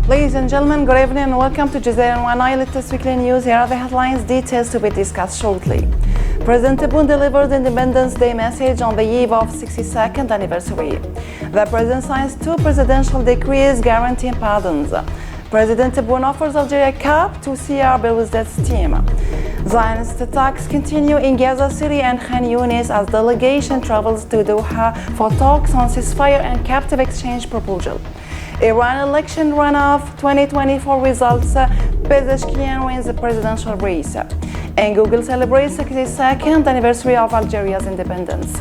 Ladies and gentlemen, good evening and welcome to DJAZAIR One Latest Weekly News. Here are the headlines, details to be discussed shortly. President Tebboune delivered Independence Day message on the eve of 62nd anniversary. The president signs 2 presidential decrees guaranteeing pardons. President Tebboune offers Algeria Cup to CR Belouizdad's team. Zionist attacks continue in Gaza City and Khan Yunis as delegation travels to Doha for talks on ceasefire and captive exchange proposal. Iran election runoff 2024 results, Pezeshkian wins the presidential race. And Google celebrates 62nd anniversary of Algeria's independence.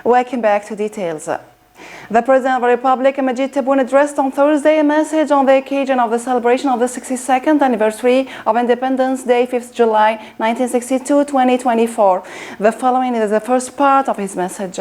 Welcome back to details. The President of the Republic, Majid Tebboune, addressed on Thursday a message on the occasion of the celebration of the 62nd anniversary of Independence Day, 5th July 1962, 2024. The following is the first part of his message.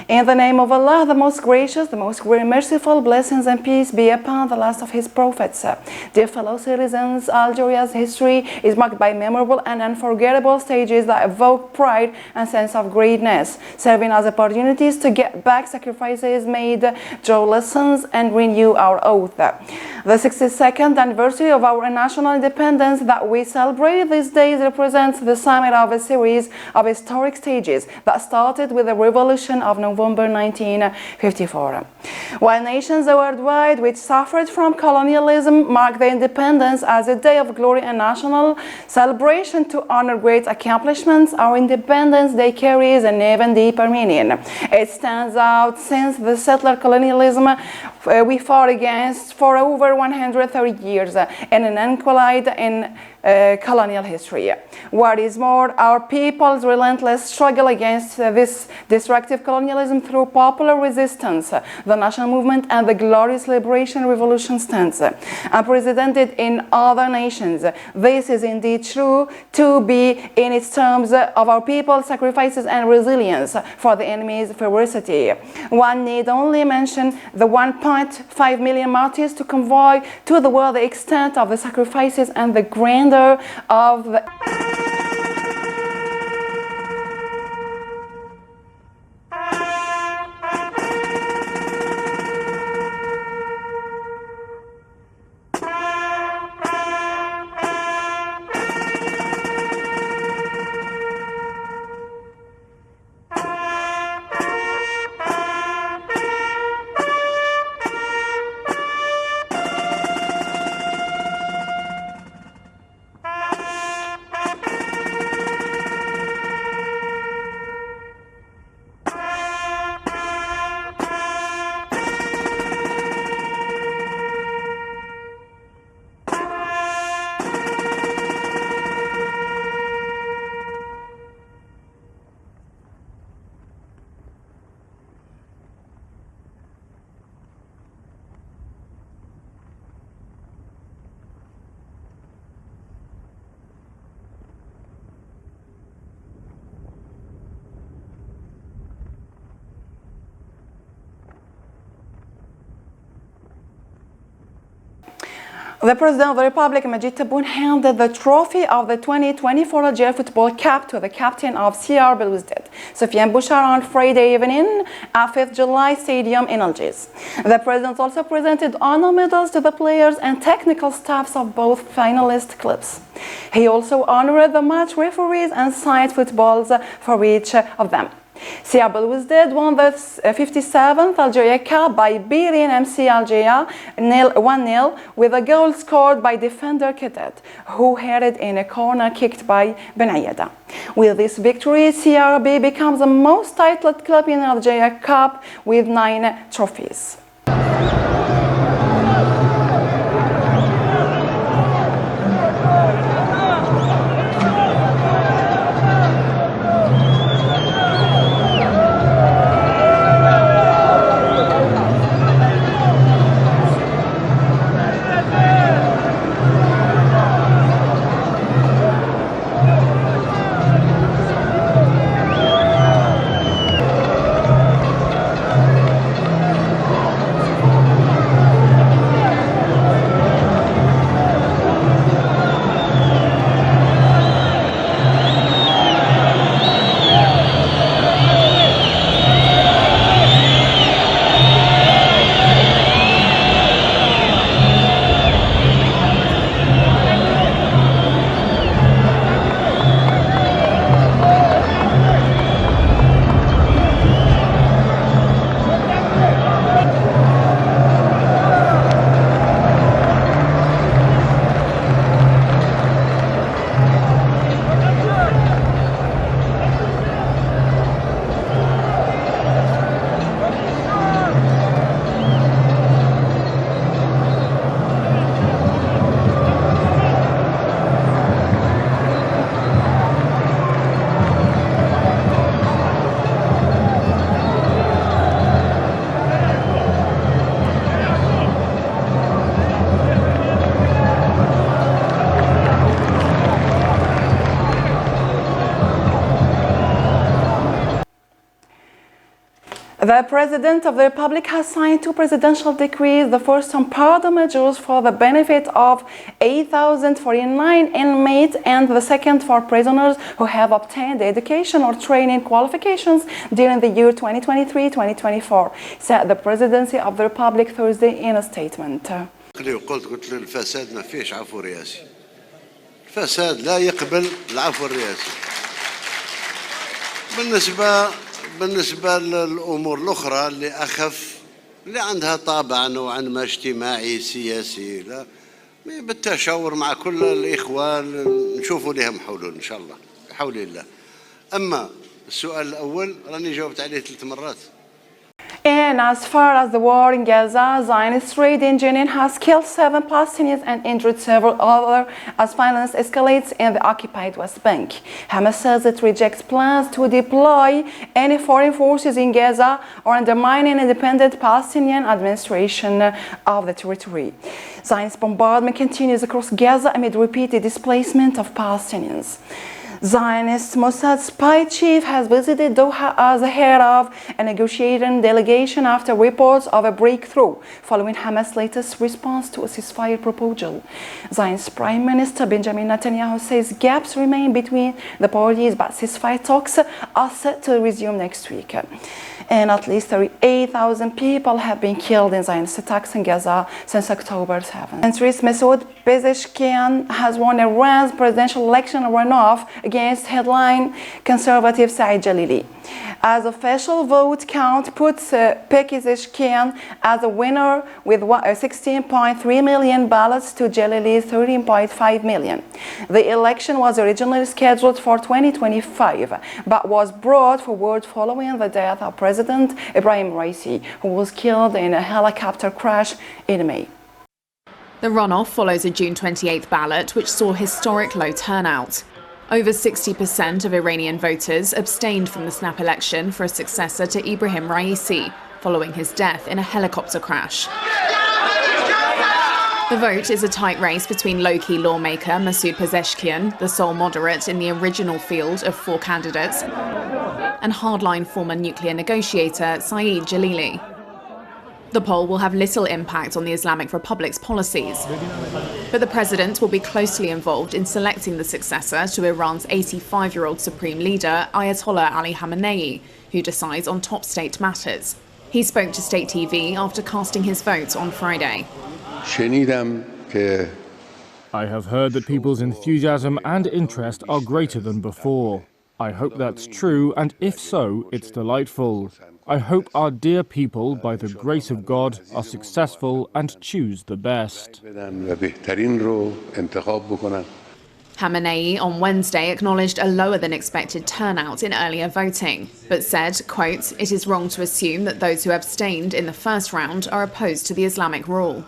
In the name of Allah, the most gracious, the most merciful, blessings and peace be upon the last of his prophets. Dear fellow citizens, Algeria's history is marked by memorable and unforgettable stages that evoke pride and sense of greatness, serving as opportunities to get back sacrifices made, draw lessons, and renew our oath. The 62nd anniversary of our national independence that we celebrate these days represents the summit of a series of historic stages that started with the revolution of November 1954. While nations worldwide which suffered from colonialism mark their independence as a day of glory and national celebration to honor great accomplishments, our Independence Day carries an even deeper meaning. It stands out since the settler colonialism we fought against for over 130 years in an enclave in colonial history. What is more, our people's relentless struggle against this destructive colonialism through popular resistance, the national movement, and the glorious liberation revolution stands unprecedented in other nations. This is indeed true to be in its terms of our people's sacrifices and resilience for the enemy's ferocity. One need only mention the 1.5 million martyrs to convey to the world the extent of the sacrifices and the grandeur of the The President of the Republic, Majid Tebboune, handed the trophy of the 2024 Algeria Football Cup to the captain of CR Belouizdad, Sofiane Bouchar, on Friday evening at 5th July Stadium in Algiers. The President also presented honor medals to the players and technical staffs of both finalist clubs. He also honored the match referees and signed footballs for each of them. CR Belouizdad won the 57th Algeria Cup by beating MC Alger 1-0 with a goal scored by defender Ketet, who headed in a corner kicked by Ben Ayada. With this victory, CRB becomes the most titled club in Algeria Cup with 9 trophies. The President of the Republic has signed two presidential decrees, the first on pardon measures for the benefit of 8,049 inmates and the second for prisoners who have obtained education or training qualifications during the year 2023-2024, said the Presidency of the Republic Thursday in a statement. قلت الفساد ما فيش عفو رئاسي. الفساد لا يقبل العفو الرئاسي. بالنسبة للأمور الأخرى اللي أخف اللي عندها طابع نوعا ما اجتماعي سياسي، لا بالتشاور مع كل الإخوان نشوفوا لهم حلول إن شاء الله بحول الله. أما السؤال الأول راني جاوبت عليه 3 مرات. And as far as the war in Gaza, Zionist raid in Jenin has killed 7 Palestinians and injured several others as violence escalates in the occupied West Bank. Hamas says it rejects plans to deploy any foreign forces in Gaza or undermine an independent Palestinian administration of the territory. Zionist bombardment continues across Gaza amid repeated displacement of Palestinians. Zionist Mossad spy chief has visited Doha as the head of a negotiating delegation after reports of a breakthrough following Hamas' latest response to a ceasefire proposal. Zionist Prime Minister Benjamin Netanyahu says gaps remain between the parties, but ceasefire talks are set to resume next week. And at least 38,000 people have been killed in Zionist attacks in Gaza since October 7. Centrist Masoud Pezeshkian has won Iran's presidential election runoff against headline conservative Saeed Jalili. As official vote count puts Pezeshkian as a winner with 16.3 million ballots to Jalili's 13.5 million. The election was originally scheduled for 2025, but was brought forward following the death of President Ibrahim Raisi, who was killed in a helicopter crash in May. The runoff follows a June 28th ballot, which saw historic low turnout. Over 60% of Iranian voters abstained from the snap election for a successor to Ibrahim Raisi, following his death in a helicopter crash. The vote is a tight race between low-key lawmaker Masoud Pezeshkian, the sole moderate in the original field of 4 candidates, and hardline former nuclear negotiator Saeed Jalili. The poll will have little impact on the Islamic Republic's policies, but the president will be closely involved in selecting the successor to Iran's 85-year-old supreme leader, Ayatollah Ali Khamenei, who decides on top state matters. He spoke to state TV after casting his vote on Friday. I have heard that people's enthusiasm and interest are greater than before. I hope that's true, and if so, it's delightful. I hope our dear people, by the grace of God, are successful and choose the best. Khamenei on Wednesday acknowledged a lower than expected turnout in earlier voting, but said, quote, "It is wrong to assume that those who abstained in the first round are opposed to the Islamic rule."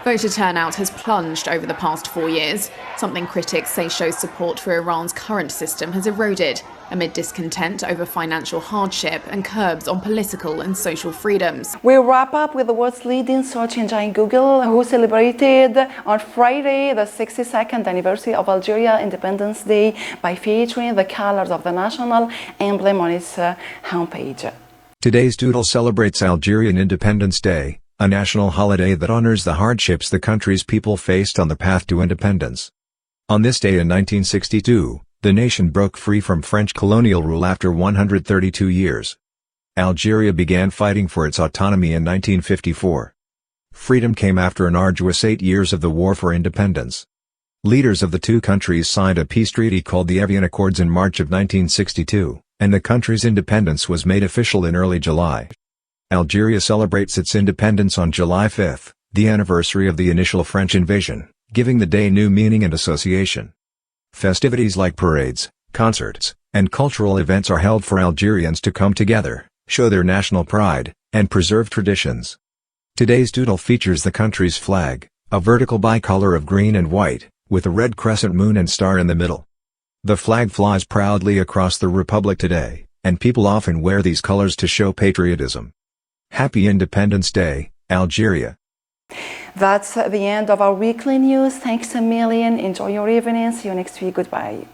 Voter turnout has plunged over the past 4 years, something critics say shows support for Iran's current system has eroded, amid discontent over financial hardship and curbs on political and social freedoms. We'll wrap up with the world's leading search engine Google, who celebrated on Friday the 62nd anniversary of Algeria Independence Day by featuring the colors of the national emblem on its homepage. Today's doodle celebrates Algerian Independence Day, a national holiday that honors the hardships the country's people faced on the path to independence. On this day in 1962, the nation broke free from French colonial rule after 132 years. Algeria began fighting for its autonomy in 1954. Freedom came after an arduous 8 years of the War for Independence. Leaders of the two countries signed a peace treaty called the Evian Accords in March of 1962, and the country's independence was made official in early July. Algeria celebrates its independence on July 5, the anniversary of the initial French invasion, giving the day new meaning and association. Festivities like parades, concerts, and cultural events are held for Algerians to come together, show their national pride, and preserve traditions. Today's doodle features the country's flag, a vertical bicolor of green and white, with a red crescent moon and star in the middle. The flag flies proudly across the Republic today, and people often wear these colors to show patriotism. Happy Independence Day, Algeria. That's the end of our weekly news. Thanks a million. Enjoy your evening. See you next week. Goodbye.